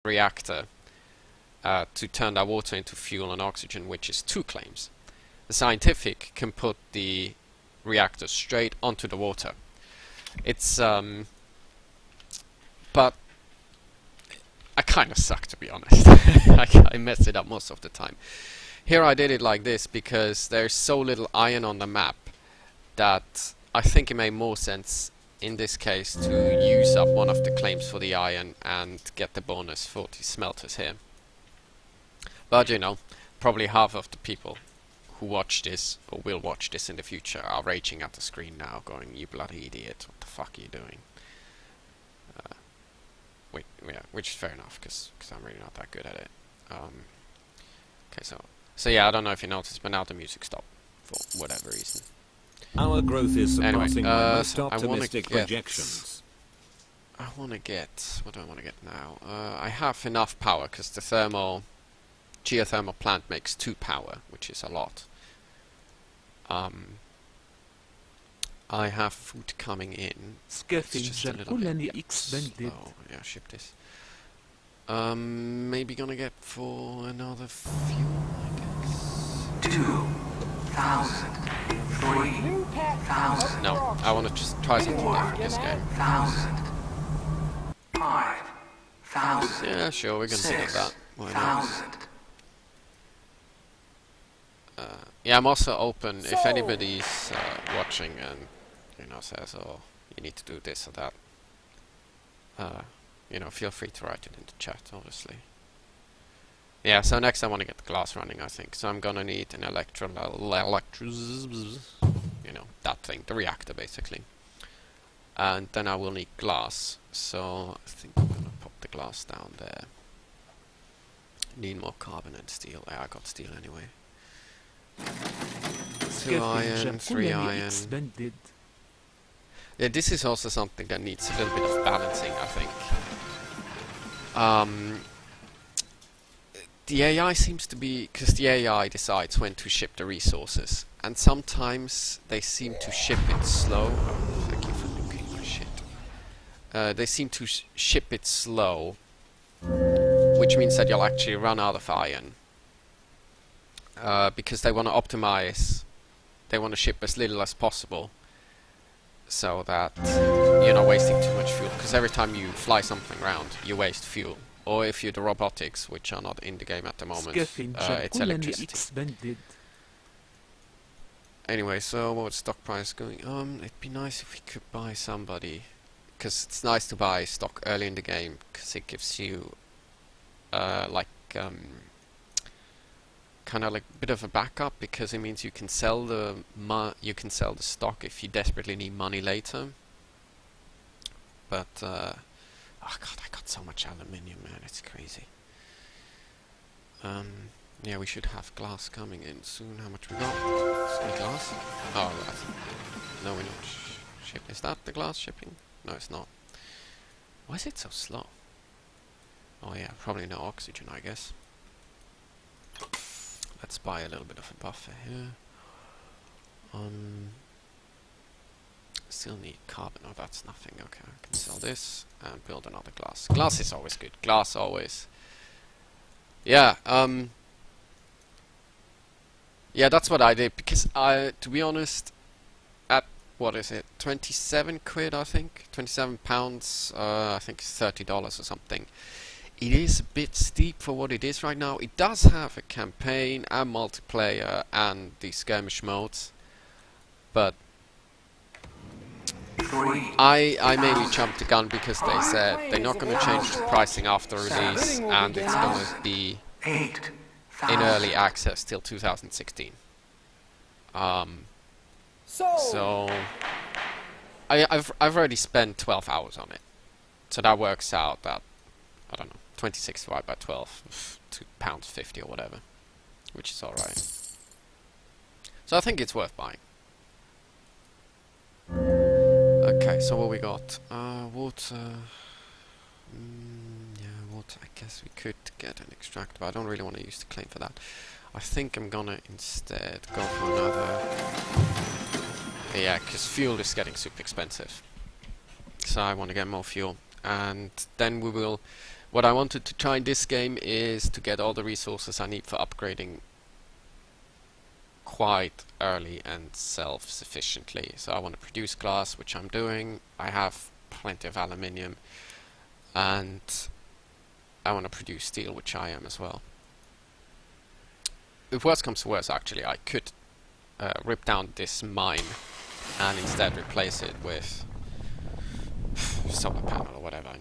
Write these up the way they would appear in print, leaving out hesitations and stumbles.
reactor to turn that water into fuel and oxygen, which is 2 claims. The scientific can put the reactor straight onto the water. It's but I kind of suck, to be honest. I mess it up most of the time. Here I did it like this because there's so little iron on the map that I think it made more sense in this case to use up one of the claims for the iron and get the bonus 40 smelters here. But you know, probably half of the people who watch this or will watch this in the future are raging at the screen now going, "You bloody idiot, what the fuck are you doing?" Yeah, which is fair enough because I'm really not that good at it. Okay, so yeah, I don't know if you noticed, but now the music stopped for whatever reason. Our growth is surpassing my most so optimistic projections. I want to get... What do I want to get now? I have enough power because the geothermal plant makes 2 power, which is a lot. I have food coming in. It's just a little bit slow. Yeah, ship this. Maybe gonna get for another fuel, I guess. 2,000, 3,000. No, I want to just try something different this game. 1,000, 5,000. Yeah, sure, we're gonna get that. Why not? 6,000. Yeah, I'm also open if anybody's watching and says, "Oh, you need to do this or that." Feel free to write it in the chat, obviously. Yeah, so next I want to get the glass running, I think. So I'm gonna need an that thing, the reactor, basically. And then I will need glass. So I think I'm gonna pop the glass down there. Need more carbon and steel. Yeah, I got steel anyway. 2 iron, 3 iron. Yeah, this is also something that needs a little bit of balancing, I think. The AI seems to be... because the AI decides when to ship the resources. And sometimes they seem to ship it slow. Oh, thank you for looking for shit. They seem to ship it slow. Which means that you'll actually run out of iron. Because they want to optimize... They want to ship as little as possible. So that you're not wasting too much fuel, because every time you fly something around you waste fuel. Or if you're the robotics, which are not in the game at the moment, it's electricity. Anyway, so what's stock price going? It'd be nice if we could buy somebody, because it's nice to buy stock early in the game, because it gives you kind of like a bit of a backup, because it means you can sell the stock if you desperately need money later. But oh god, I got so much aluminium, man, it's crazy. Yeah, we should have glass coming in soon. How much we got? Any glass? Oh, no, we're not shipping. Is that the glass shipping? No, it's not. Why is it so slow? Oh yeah, probably no oxygen, I guess. Let's buy a little bit of a buffer here. Still need carbon. Oh, that's nothing. Okay, I can sell this and build another glass. Glass is always good. Glass always. Yeah. Yeah, that's what I did, because to be honest, at what is it? 27 quid, I think. 27 pounds. I think it's $30 or something. It is a bit steep for what it is right now. It does have a campaign and multiplayer and the skirmish modes, but I mainly jumped the gun because they said they're not going to change the pricing after release, and it's going to be in early access till 2016. So I've already spent 12 hours on it, so that works out that, I don't know, 26 divided by 12, £2.50 or whatever, which is alright. So I think it's worth buying. Okay, so what we got? Water. Yeah, water. I guess we could get an extractor, but I don't really want to use the claim for that. I think I'm gonna instead go for another. Yeah, because fuel is getting super expensive. So I want to get more fuel, and then we will. What I wanted to try in this game is to get all the resources I need for upgrading quite early and self-sufficiently. So I want to produce glass, which I'm doing. I have plenty of aluminium, and I want to produce steel, which I am as well. If worse comes to worse, actually, I could rip down this mine and instead replace it with solar panel or whatever.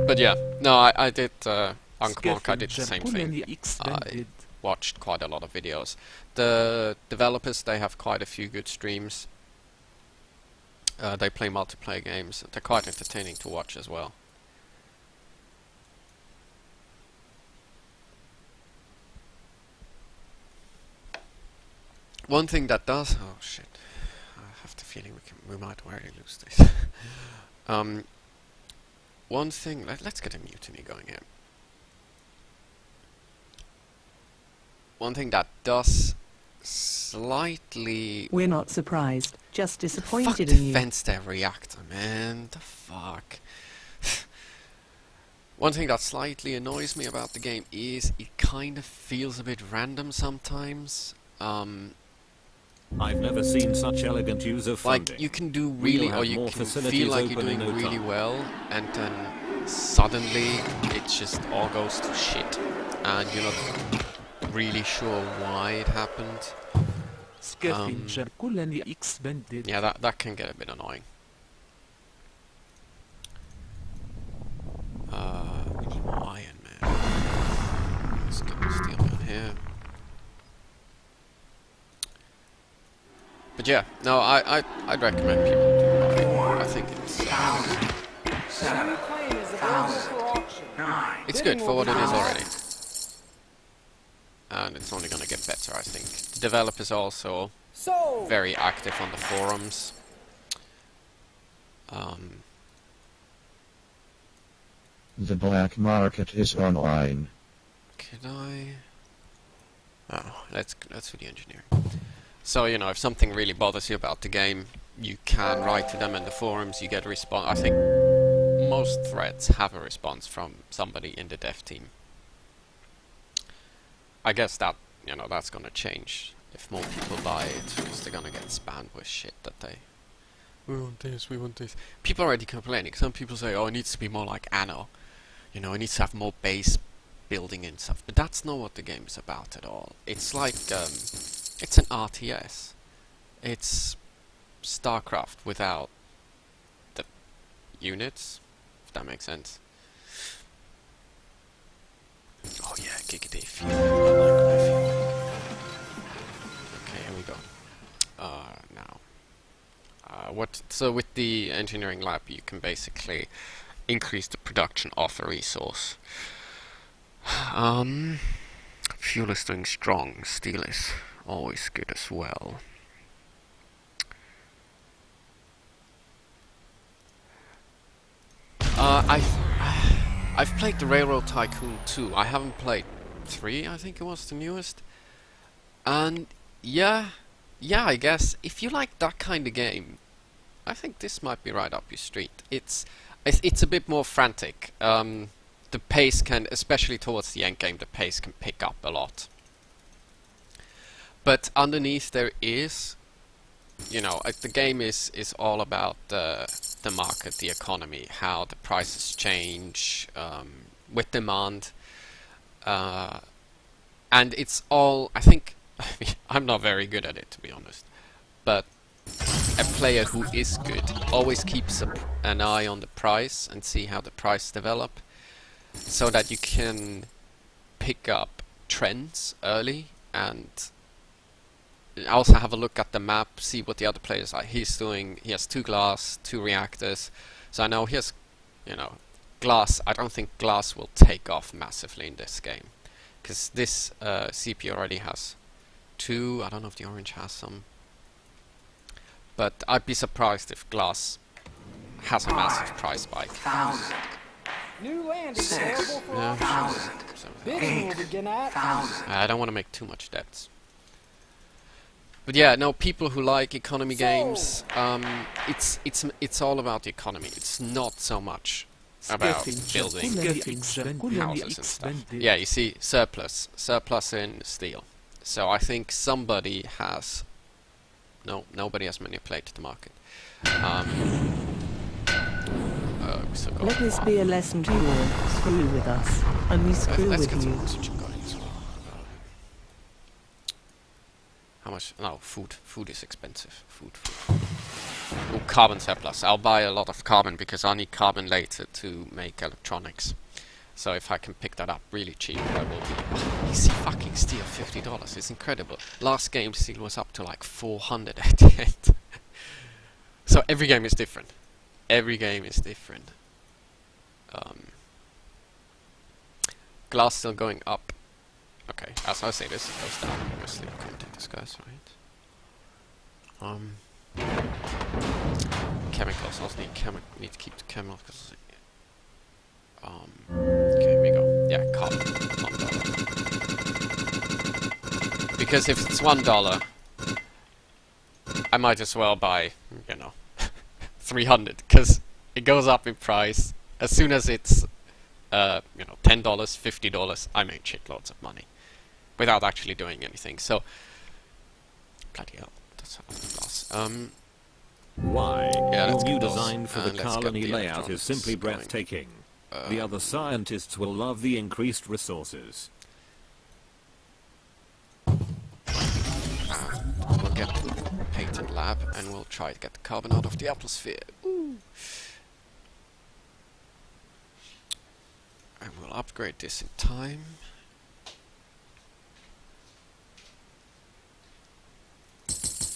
But yeah, no, I did Ankh-Monk, I did the same thing. I watched quite a lot of videos. The developers, they have quite a few good streams. They play multiplayer games. They're quite entertaining to watch as well. One thing that does... Oh shit. I have the feeling we might already lose this. One thing... Let's get a mutiny going here. One thing that does slightly... We're not surprised, just disappointed fuck in you. defense their reactor, man. The fuck. One thing that slightly annoys me about the game is it kind of feels a bit random sometimes. I've never seen such elegant use of funding. Like, you can do really, We'll or have you more can facilities feel like you're open in doing no really time. well, and then suddenly it just all goes to shit, and you're not really sure why it happened. Yeah, that can get a bit annoying. We need more iron, man. Let's get the steel down here. But yeah, no, I'd recommend people do it. I think it's it's good for what it is already. And it's only gonna get better, I think. The developers are also very active on the forums. The black market is online. Could I? Oh, let's do the engineering. So, you know, if something really bothers you about the game, you can write to them in the forums, you get a response. I think most threads have a response from somebody in the dev team. I guess that, you know, that's gonna change if more people buy it, because they're gonna get spammed with shit that they... We want this, we want this. People are already complaining. Some people say, oh, it needs to be more like Anno. You know, it needs to have more base building and stuff. But that's not what the game is about at all. It's like, it's an RTS. It's StarCraft without the units, if that makes sense. Oh yeah, giggity fuel. I like my fuel. Okay, here we go. Now. So with the engineering lab, you can basically increase the production of a resource. Fuel is doing strong. Steel is always good as well. I've played the Railroad Tycoon 2. I haven't played 3, I think it was the newest. And yeah, I guess if you like that kind of game, I think this might be right up your street. It's a bit more frantic. The pace can, especially towards the end game, the pace can pick up a lot. But underneath there is, you know, the game is all about the market, the economy, how the prices change with demand, and it's all, I think, I'm not very good at it, to be honest, but a player who is good always keeps an eye on the price and see how the price develop, so that you can pick up trends early and also have a look at the map, see what the other players are. He's doing, he has 2 glass, 2 reactors, so I know he has, you know, glass. I don't think glass will take off massively in this game, because this CP already has 2, I don't know if the orange has some, but I'd be surprised if glass has a massive price spike. New land is available for So, bidding will begin at I don't want to make too much debts. But yeah, no, people who like economy So- games, it's all about the economy. It's not so much about building houses and stuff. Yeah, you see, surplus in steel. So I think somebody has. No, nobody has manipulated the market. We still got Let this be a lesson to you all. Screw with us, and we screw let's with get some you. oxygen going as well. How much? No, food. Food is expensive. Food. Oh, carbon surplus. I'll buy a lot of carbon because I need carbon later to make electronics. So if I can pick that up really cheap, I will be. Oh, easy fucking steel, $50. It's incredible. Last game steel was up to like 400 at the end. So every game is different. Every game is different. Glass still going up. Okay, as I say this, it goes down. Obviously, commentators guys, right? Chemicals. Also need to keep the chemicals. Okay, here we go. Yeah, carbon. $1. Because if it's $1, I might as well buy, 300, because it goes up in price as soon as it's, $10, $50. I make shitloads of money without actually doing anything. So, bloody hell, that's a lot of glass. Why? Yeah, Your let's new get those, design for the and let's get colony the layout is electronics simply going. breathtaking. The other scientists will love the increased resources. We'll get a patent lab and we'll try to get the carbon out of the atmosphere. Ooh. And we'll upgrade this in time.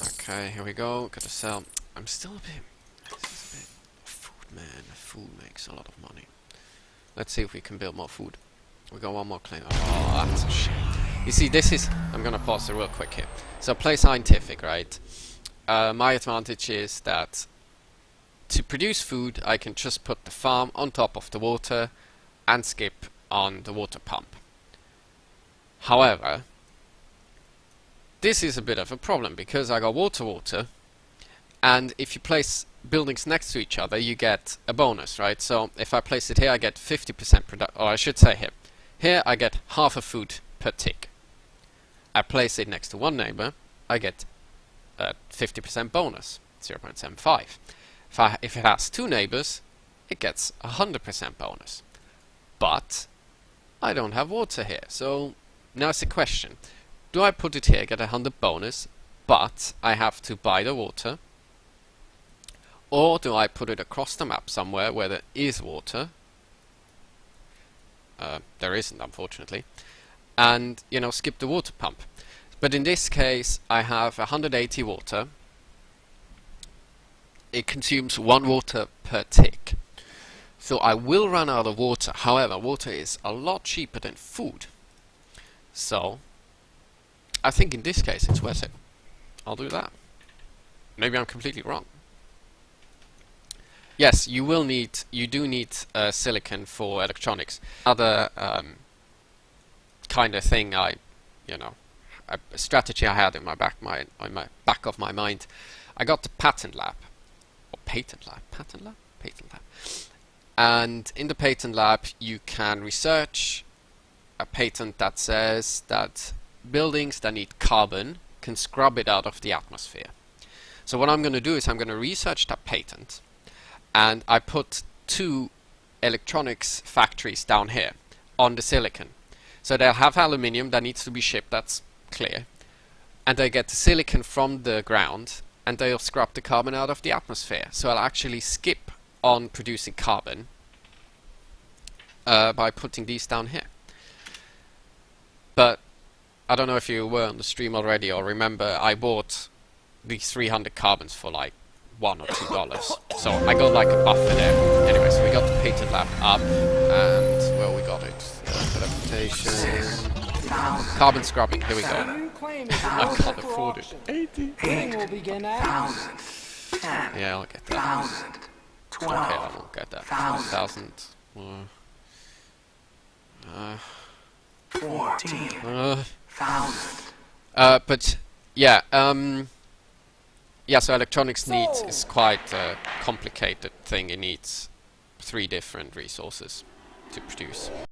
Okay, here we go. Gotta sell. I'm still a bit. This is a bit. Food, man. Food makes a lot of money. Let's see if we can build more food. We got one more claim. Oh, that's a shame. You see, this is. I'm gonna pause it real quick here. So, play scientific, right? My advantage is that to produce food, I can just put the farm on top of the water and skip on the water pump. However, this is a bit of a problem because I got water, and if you place buildings next to each other, you get a bonus, right? So if I place it here, I get 50% production, or I should say here. Here I get half a food per tick. I place it next to one neighbor, I get a 50% bonus, 0.75. If it has two neighbors, it gets 100% bonus. But I don't have water here, so now it's a question. Do I put it here, get 100 bonus, but I have to buy the water? Or do I put it across the map somewhere where there is water? There isn't, unfortunately. And, skip the water pump. But in this case, I have 180 water. It consumes 1 water per tick. So I will run out of water. However, water is a lot cheaper than food. So, I think in this case it's worth it. I'll do that. Maybe I'm completely wrong. Yes, you do need silicon for electronics. Other kind of thing a strategy I had in my back of my mind. I got the patent lab. Patent lab. And in the patent lab you can research a patent that says that buildings that need carbon can scrub it out of the atmosphere. So what I'm going to do is I'm going to research that patent, and I put 2 electronics factories down here on the silicon. So they'll have aluminium that needs to be shipped, that's clear. And they get the silicon from the ground, and they'll scrub the carbon out of the atmosphere. So I'll actually skip on producing carbon by putting these down here. But I don't know if you were on the stream already or remember, I bought these 300 carbons for like $1 or $2. So I got like a buffer there. Anyway, so we got the patent lab up, and well, we got it. Adaptation. Carbon scrubbing, here we The go. new claim is I available can't for afford it. auction. Bidding will begin at 1,000, 10, Yeah, I'll get that. 1,000, Okay, I 12, won't get that. 1,000, 1,000. 14, 1,000. But yeah, yeah. So electronics needs is quite a complicated thing. It needs 3 different resources to produce.